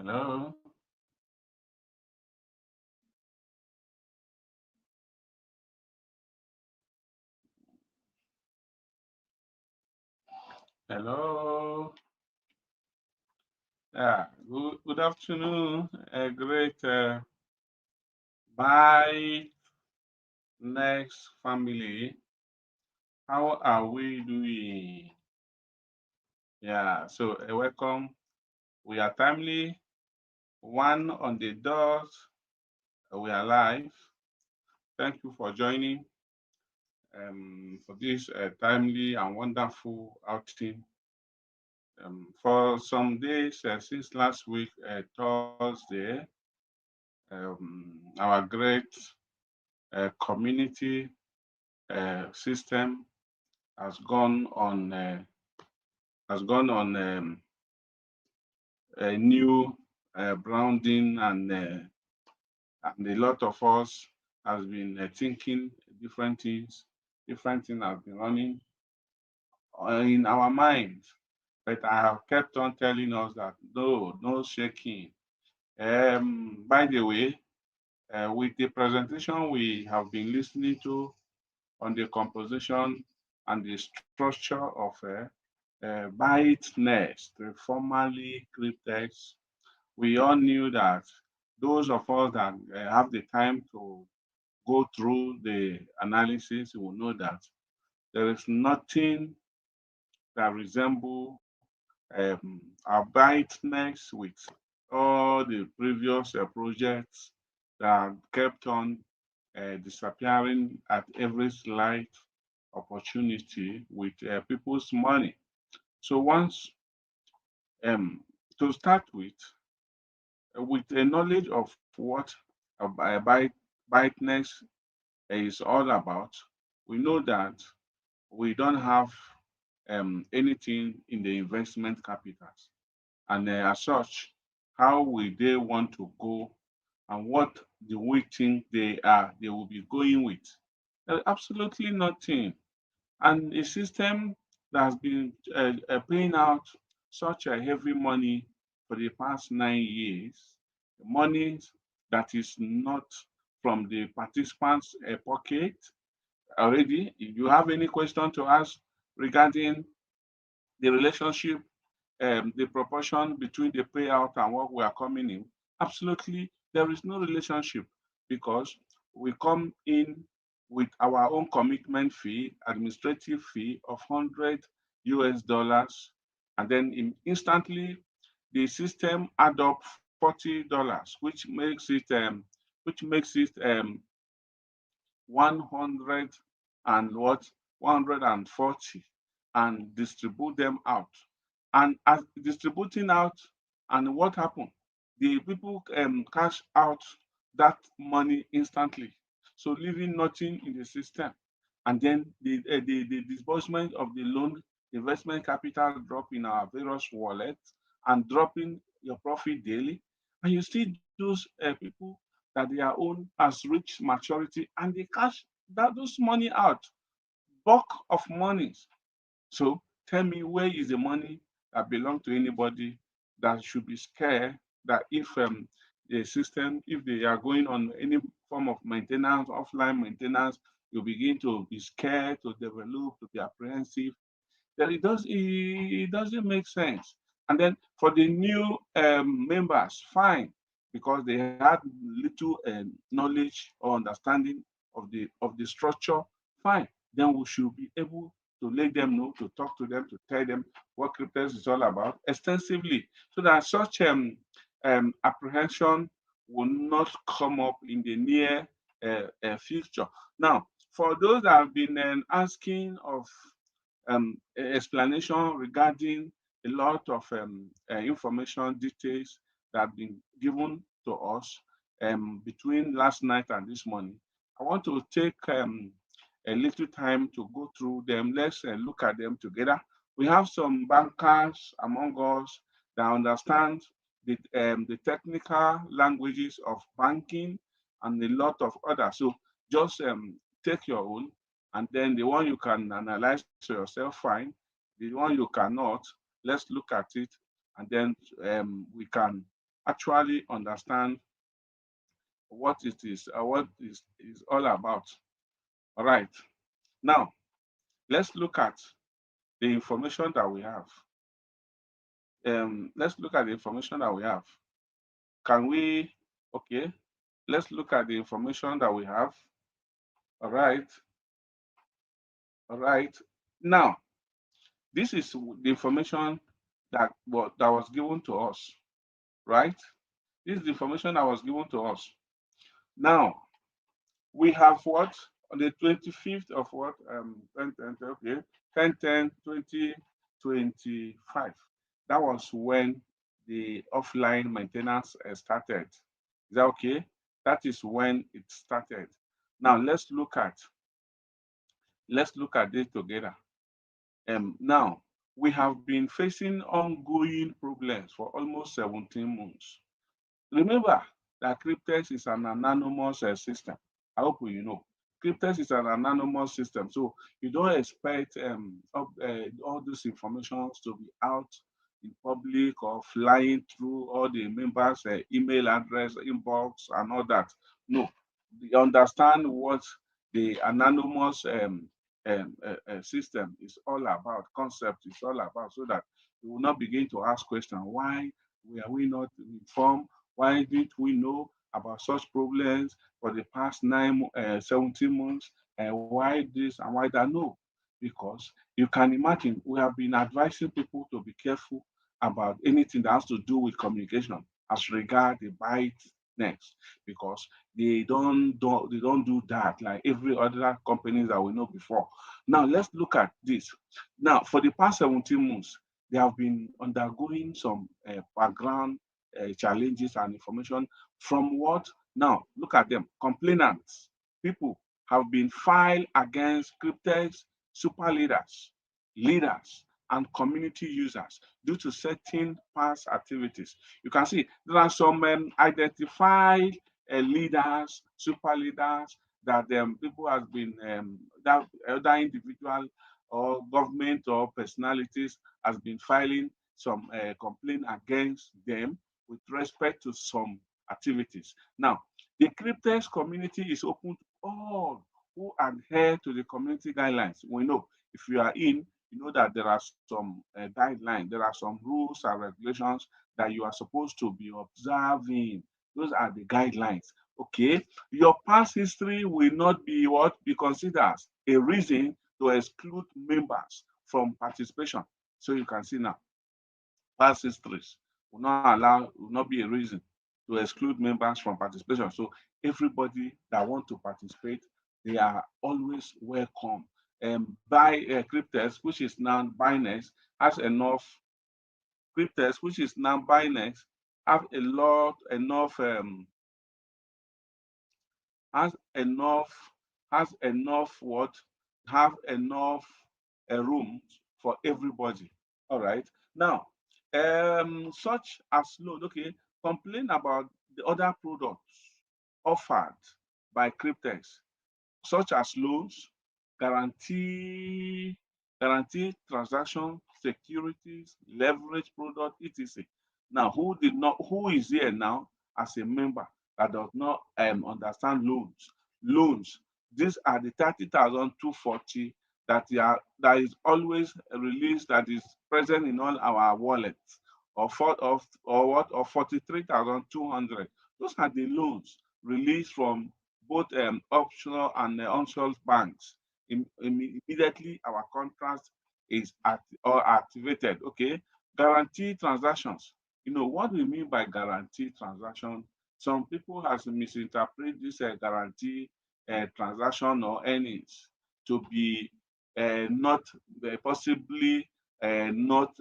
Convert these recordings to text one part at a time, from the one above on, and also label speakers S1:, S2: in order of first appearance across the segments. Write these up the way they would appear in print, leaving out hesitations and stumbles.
S1: Hello. Hello. Yeah. Good afternoon. A great bye next family. How are we doing? Yeah. So welcome. We are timely. One on the dot. We are live. Thank you for joining for this timely and wonderful outing. For some days since last week, Thursday, our great community system has gone on a new branding, and a lot of us has been thinking different things. Different things have been running in our minds, but I have kept on telling us that no shaking. By the way, with the presentation we have been listening to on the composition and the structure of BYTNEX, formerly Cryptex, we all knew that those of us that have the time to go through the analysis will know that there is nothing that resembles our BYTNEX with all the previous projects that kept on disappearing at every slight opportunity with people's money. So once, um, to start with a knowledge of what a Bytenex is all about, we know that we don't have anything in the investment capitals. And as such, how will they want to go, and what do we think they will be going with? Absolutely nothing. And a system that has been paying out such a heavy money for the past 9 years, money that is not from the participants' pocket already. If you have any question to ask regarding the relationship, the proportion between the payout and what we are coming in, absolutely there is no relationship, because we come in with our own commitment fee, administrative fee of 100 US dollars, and then instantly the system add up $40, which makes it 100 and what 140, and distribute them out. And as distributing out, and what happened? The people cash out that money instantly, so leaving nothing in the system. And then the disbursement of the loan investment capital drop in our various wallets, and dropping your profit daily. And you see those people that their own has reached maturity, and they cash those money out, bulk of monies. So tell me, where is the money that belong to anybody that should be scared that if the system, if they are going on any form of maintenance, offline maintenance, you begin to be scared, to develop, to be apprehensive. Then it doesn't make sense. And then for the new members, fine, because they had little knowledge or understanding of the structure, fine. Then we should be able to let them know, to talk to them, to tell them what cryptos is all about extensively, so that such apprehension will not come up in the near future. Now, for those that have been asking of explanation regarding a lot of information details that have been given to us between last night and this morning, I want to take a little time to go through them. Let's look at them together. We have some bankers among us that understand the technical languages of banking, and a lot of others. So just take your own, and then the one you can analyze yourself, fine. The one you cannot, let's look at it, and then we can actually understand what it is, what is all about. All right. Now, let's look at the information that we have. Let's look at the information that we have. Can we, okay, let's look at the information that we have. All right. All right. Now, this is the information that was given to us, right? This is the information that was given to us. Now, we have what? On the 25th of what? 10, okay, 10/10/2025. That was when the offline maintenance started. Is that okay? That is when it started. Now let's look at this together. Now we have been facing ongoing problems for almost 17 months. Remember that Cryptex is an anonymous system. I hope you know. Cryptex is an anonymous system, so you don't expect all these informations to be out in public or flying through all the members' email address, inbox, and all that. No, you understand what the anonymous system is all about, concept is all about, so that you will not begin to ask questions. Why were we not informed? Why didn't we know about such problems for the past 17 months? And why this and why that? No, because you can imagine we have been advising people to be careful about anything that has to do with communication as regard the BYTNEX, because they don't do that like every other companies that we know before. Now let's look at this. Now for the past 17 months, they have been undergoing some background challenges and information from what? Now, look at them. Complainants, people have been filed against cryptex super leaders, and community users due to certain past activities. You can see there are some identified leaders, super leaders that people have been that other individual or government or personalities has been filing some complaint against them with respect to some activities. Now, the cryptex community is open to all who adhere to the community guidelines. We know if you are in, you know that there are some guidelines, there are some rules and regulations that you are supposed to be observing. Those are the guidelines. Okay, your past history will not be what be considered a reason to exclude members from participation. So you can see now, past histories will not be a reason to exclude members from participation. So everybody that want to participate, they are always welcome. By Cryptex, which is now BYTNEX, has enough Cryptex, which is now BYTNEX, have a lot enough has enough has enough what have enough room for everybody. All right. Now, such as loan. Okay, complain about the other products offered by Cryptex, such as loans, guarantee, guarantee transaction, securities, leverage product, etc. Now, who is here now as a member that does not understand loans? Loans, these are the 30,240 that is always released, that is present in all our wallets, or what, or 43,200. Those are the loans released from both optional and onshore banks. Immediately our contract is activated. Okay, guarantee transactions. You know what we mean by guarantee transaction? Some people has misinterpreted this guarantee transaction or earnings to be not possibly not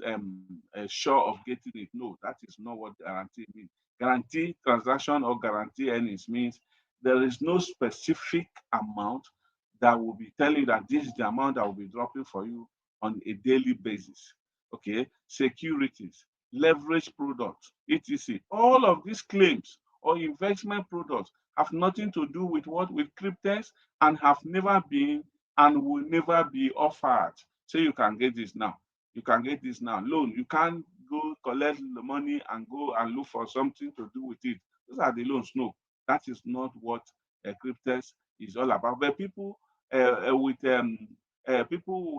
S1: sure of getting it. No, that is not what guarantee means. Guarantee transaction or guarantee earnings means there is no specific amount that will be telling you that this is the amount that will be dropping for you on a daily basis. Okay, securities, leverage products, etc. All of these claims or investment products have nothing to do with what with cryptex, and have never been and will never be offered. So you can get this now. You can get this now. Loan, you can't go collect the money and go and look for something to do with it. Those are the loans. No, that is not what cryptex is all about. But people with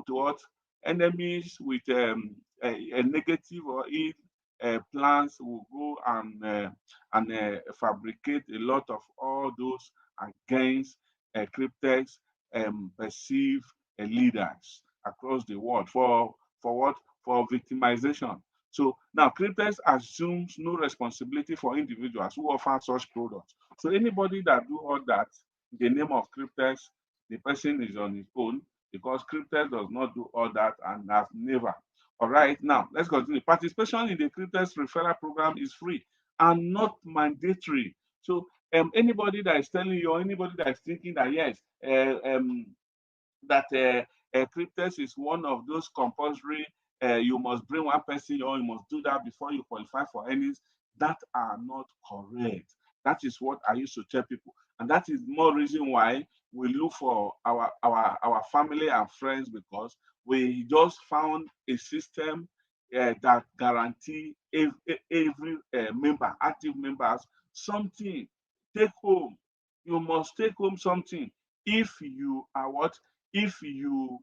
S1: what enemies with a negative or ill plans will go and fabricate a lot of all those against cryptex perceived leaders across the world for what? For victimization. So now cryptex assumes no responsibility for individuals who offer such products. So anybody that do all that in the name of cryptex, the person is on his own because cryptex does not do all that and has never. All right, now let's continue. Participation in the cryptex referral program is free and not mandatory. So anybody that is telling you or anybody that is thinking that yes, that cryptex is one of those compulsory, you must bring one person or you must do that before you qualify for earnings, that are not correct. That is what I used to tell people. And that is more reason why we look for our family and friends, because we just found a system that guarantee every member, active members, something. Take home. You must take home something if you are what? if you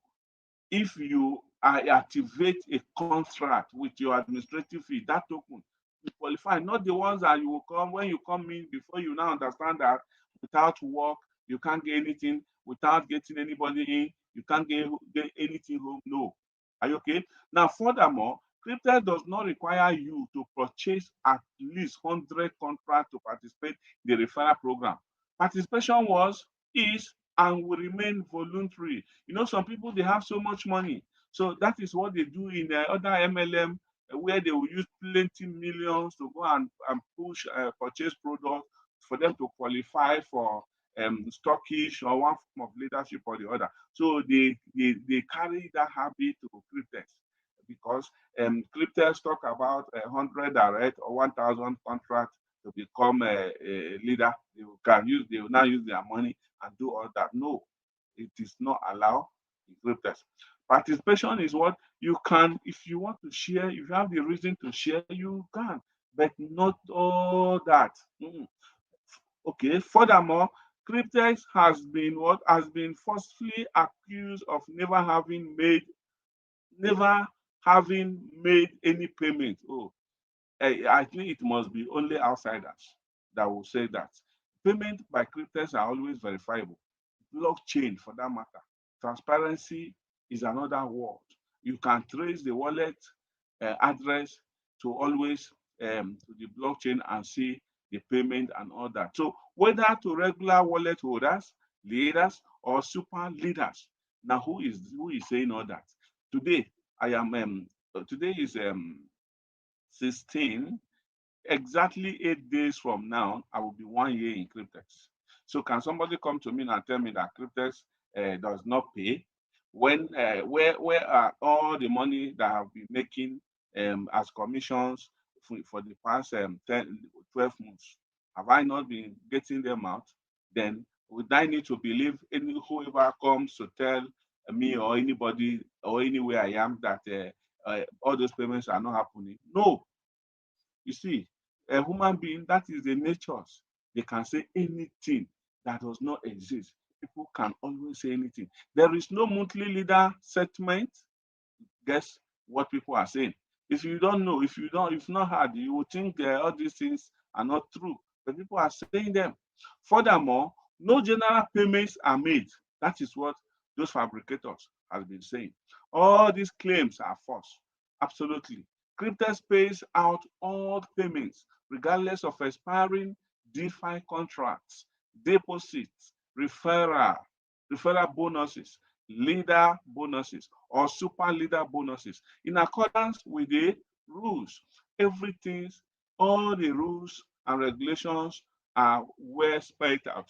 S1: if you activate a contract with your administrative fee, that token, you qualify. Not the ones that you will come when you come in before you now understand that without work you can't get anything, without getting anybody in you can't get anything home. No. Are you okay? Now, furthermore, crypto does not require you to purchase at least 100 contracts to participate in the referral program. Participation was, is, and will remain voluntary. You know, some people, they have so much money. So that is what they do in the other MLM, where they will use plenty millions to go and push purchase products for them to qualify for stockish or one form of leadership or the other. So they carry that habit to cryptex, because cryptex talk about 100 direct or 1,000 contracts to become a leader. They will now use their money and do all that. No, it is not allowed in cryptex. Participation is what you can, if you want to share, if you have the reason to share, you can, but not all that. Okay. Furthermore, cryptex has been falsely accused of never having made any payment. Oh, I think it must be only outsiders that will say that. Payment by cryptos are always verifiable. Blockchain, for that matter. Transparency is another word. You can trace the wallet address to always to the blockchain and see the payment and all that. So whether to regular wallet holders, leaders, or super leaders. Now, who is saying all that? Today, I am today is 16. Exactly 8 days from now, I will be 1 year in cryptex. So can somebody come to me and tell me that cryptex does not pay? When where are all the money that I've been making as commissions for the past 10, 12 months? Have I not been getting them out? Then would I need to believe whoever comes to tell me or anybody or anywhere I am that all those payments are not happening? No. You see, a human being, that is the natures. They can say anything that does not exist. People can always say anything. There is no monthly leader settlement. Guess what people are saying? If you don't know, if not heard, you would think all these things are not true. But people are saying them. Furthermore, no general payments are made. That is what those fabricators have been saying. All these claims are false. Absolutely. Cryptex pays out all payments, regardless of expiring DeFi contracts, deposits, referral bonuses, leader bonuses, or super leader bonuses, in accordance with the rules. Everything, all the rules and regulations are well spelled out.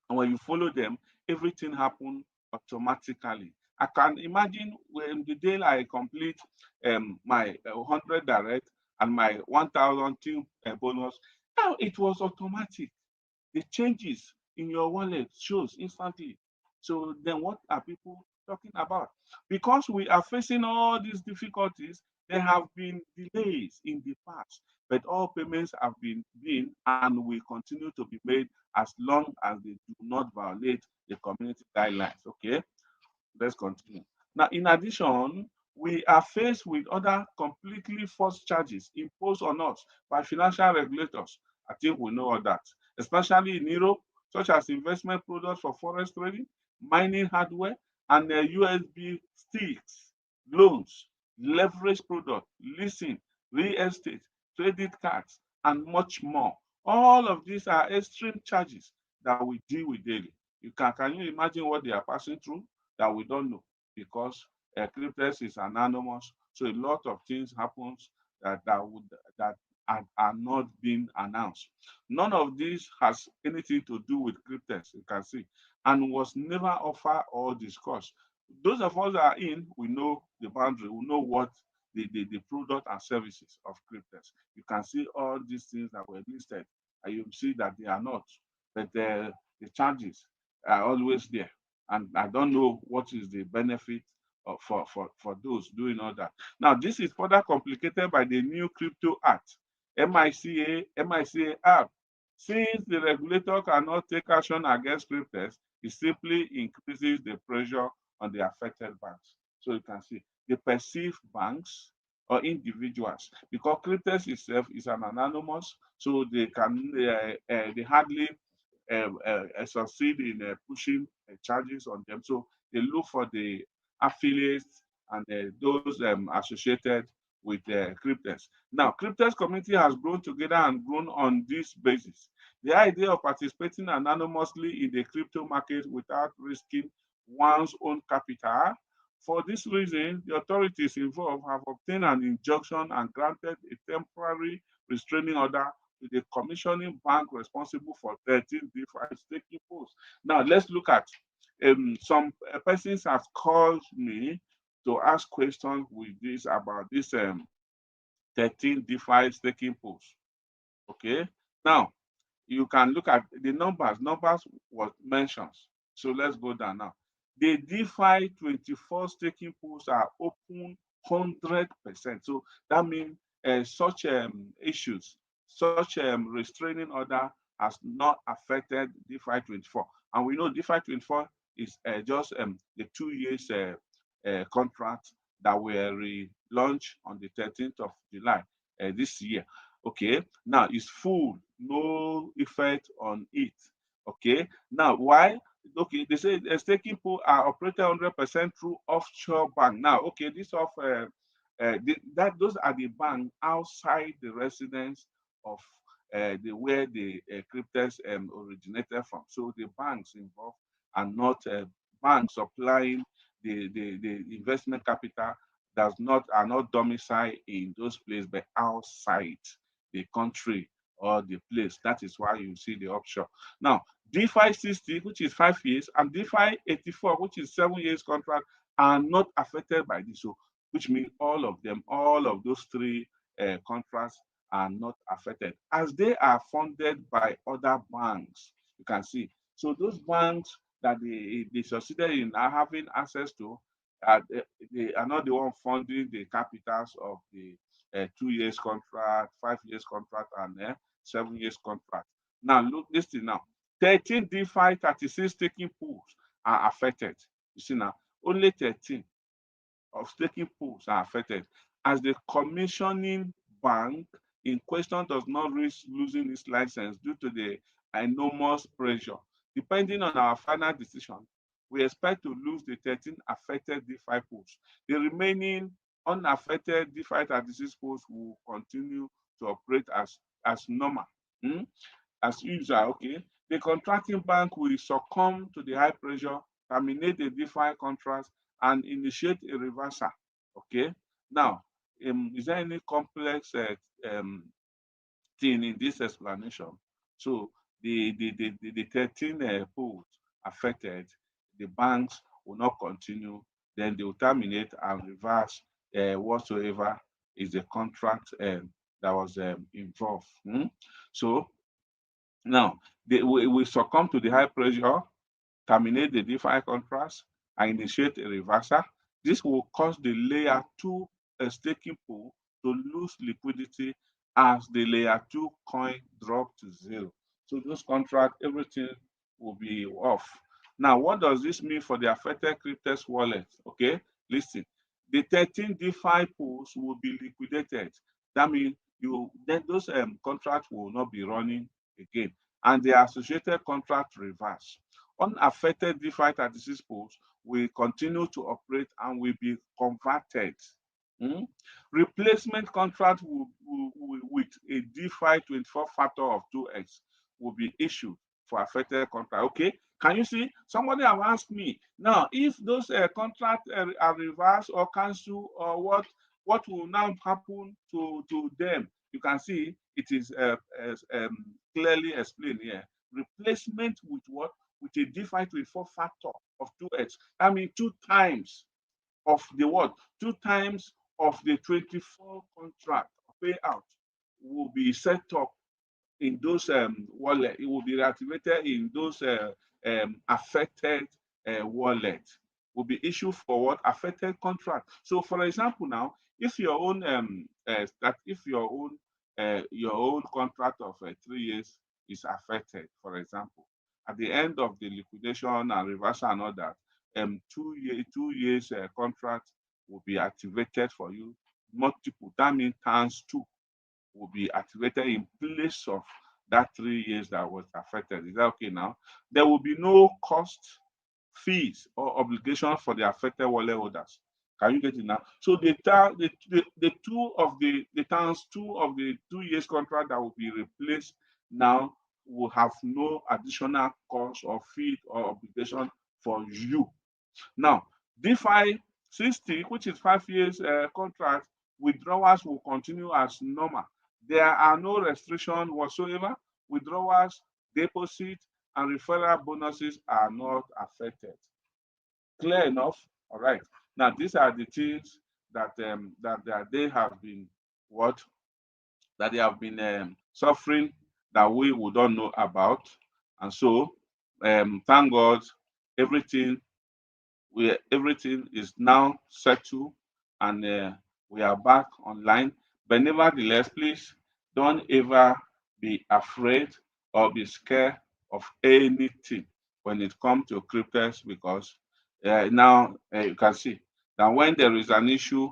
S1: And when you follow them, everything happens automatically. I can imagine when the day I complete my 100 direct and my 1,000 team bonus, now it was automatic. The changes in your wallet shows instantly. So then what are people talking about? Because we are facing all these difficulties, There have been delays in the past, but all payments have been and will continue to be made as long as they do not violate the community guidelines. Okay, let's continue. Now, in addition, we are faced with other completely false charges imposed on us by financial regulators. I think we know all that, especially in Europe, such as investment products for forex trading, mining hardware, and USB sticks, loans, leverage products, leasing, real estate, credit cards, and much more. All of these are extreme charges that we deal with daily. Can you imagine what they are passing through that we don't know? Because cryptos is anonymous, so a lot of things happens that are not being announced. None of this has anything to do with cryptos, you can see, and was never offered or discussed. Those of us that are in, we know the boundary, we know what the product and services of cryptos. You can see all these things that were listed, and you see that they are not, but the charges are always there. And I don't know what is the benefit for those doing all that. Now, this is further complicated by the new Crypto Act, MICA Act. Since the regulator cannot take action against cryptos, it simply increases the pressure on the affected banks. So you can see the perceived banks or individuals, because cryptos itself is an anonymous, so they hardly succeed in pushing charges on them. So they look for the affiliates and those associated with cryptos. Now, cryptos community has grown together and grown on this basis. The idea of participating anonymously in the crypto market without risking one's own capital. For this reason, the authorities involved have obtained an injunction and granted a temporary restraining order to the commissioning bank responsible for 13 DeFi staking pools. Now, let's look at some persons have called me to ask questions with this about this 13 DeFi staking pools. Okay, now you can look at the numbers. Numbers was mentioned. So let's go down now. The DeFi 24 staking pools are open 100%. So that means such issues, such restraining order has not affected DeFi 24. And we know DeFi 24 is just the 2 years contract that were relaunched on the 13th of July this year. Okay, now it's full, no effect on it. Okay, now why? Okay, they say staking pool are operated 100% through offshore bank. Now, okay, those are the bank outside the residence of where the cryptos originated from. So the banks involved are not banks supplying the investment capital are not domiciled in those places, but outside the country or the place. That is why you see the offshore. Now, DeFi 60, which is 5 years, and DeFi 84, which is 7 years contract, are not affected by this. So, which means all of them, all of those three contracts are not affected, as they are funded by other banks. You can see. So those banks that they succeeded in having access to, they are not the one funding the capitals of the 2 years contract, 5 years contract, and 7 years contract. Now, look, listen now. 13 DeFi 36 staking pools are affected. You see now, only 13 of staking pools are affected, as the commissioning bank in question does not risk losing its license due to the enormous pressure. Depending on our final decision, we expect to lose the 13 affected DeFi pools. The remaining unaffected DeFi 36 pools will continue to operate as normal, as usual. Okay, the contracting bank will succumb to the high pressure, terminate the DeFi contracts, and initiate a reversal. Okay, now, is there any complex thing in this explanation? So the 13 pools affected, the banks will not continue, then they will terminate and reverse whatsoever is the contract that was involved. So now they will succumb to the high pressure, terminate the DeFi contracts, and initiate a reversal. This will cause the layer 2 staking pool to lose liquidity as the layer 2 coin drop to zero. So those contracts, everything will be off. Now, what does this mean for the affected cryptos wallet? Okay, listen. The 13 DeFi pools will be liquidated. That means those contracts will not be running again, and the associated contract reverse. Unaffected DeFi 36 pools will continue to operate and will be converted. Replacement contract with a DeFi 24 factor of 2x will be issued for affected contract. Okay, can you see? Somebody have asked me now if those contracts are reversed or cancelled, or what will now happen to them? You can see it is clearly explained here. Replacement with what? With a DeFi 24 factor of 2x. I mean 2 times of the what? 2 times of the 24 contract payout will be set up in those wallet. It will be reactivated in those affected wallet. Will be issued for what? Affected contract. So, for example, now if your own your own contract of 3 years is affected, for example, at the end of the liquidation and reversal and all that, 2 years contract will be activated for you. Multiple, that means times 2 will be activated in place of that 3 years that was affected. Is that okay now? There will be no cost, fees, or obligation for the affected wallet holders. Can you get it now? So the times 2 of the 2 years contract that will be replaced now will have no additional cost or fee or obligation for you. Now, DeFi 60, which is 5 years contract, withdrawals will continue as normal. There are no restrictions whatsoever. Withdrawals, deposits, and referral bonuses are not affected. Clear enough? All right. Now, these are the things that they have been that they have been suffering that we don't know about. And so, thank God, everything is now settled, and we are back online. But nevertheless, please don't ever be afraid or be scared of anything when it comes to cryptos, because now you can see that when there is an issue,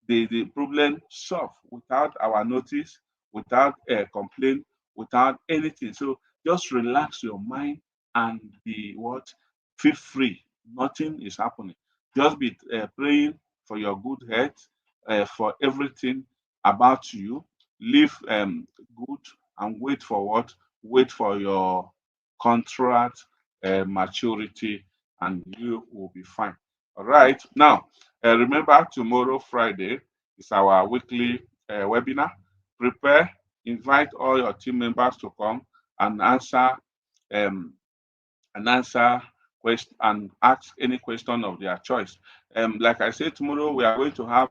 S1: the problem solved without our notice, without a complaint, without anything. So just relax your mind and be what? Feel free. Nothing is happening. Just be praying for your good health, for everything about you. Live good and wait for what? Wait for your contract maturity, and you will be fine. All right. Now, remember, tomorrow, Friday, is our weekly webinar. Prepare, invite all your team members to come and um, answer question and ask any question of their choice. Like I said, tomorrow we are going to have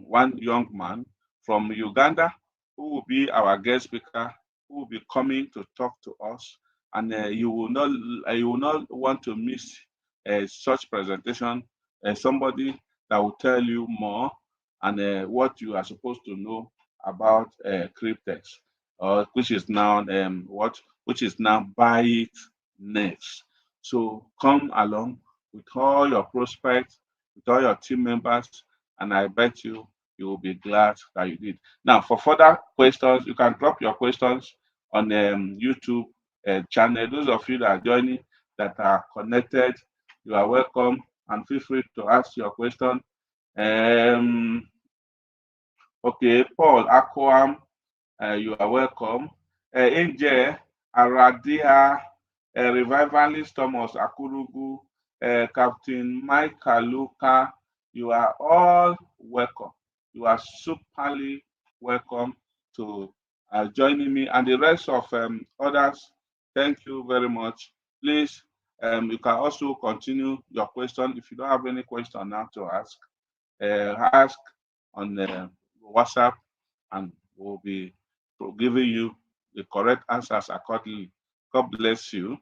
S1: one young man from Uganda who will be our guest speaker, who will be coming to talk to us, and you will not want to miss such presentation. Somebody that will tell you more and what you are supposed to know about cryptex, which is now which is now BYTNEX. So come along with all your prospects, with all your team members, and I bet you will be glad that you did. Now, for further questions, you can drop your questions on YouTube channel. Those of you that are joining, that are connected, you are welcome, and feel free to ask your question. Okay, Paul Akwam, you are welcome. Angel Aradia, Revivalist Thomas Akurugu, Captain Mike Kaluka, you are all welcome. You are superly welcome to joining me, and the rest of others. Thank you very much. Please, you can also continue your question. If you don't have any question now to ask on WhatsApp, and we'll be giving you the correct answers accordingly. God bless you.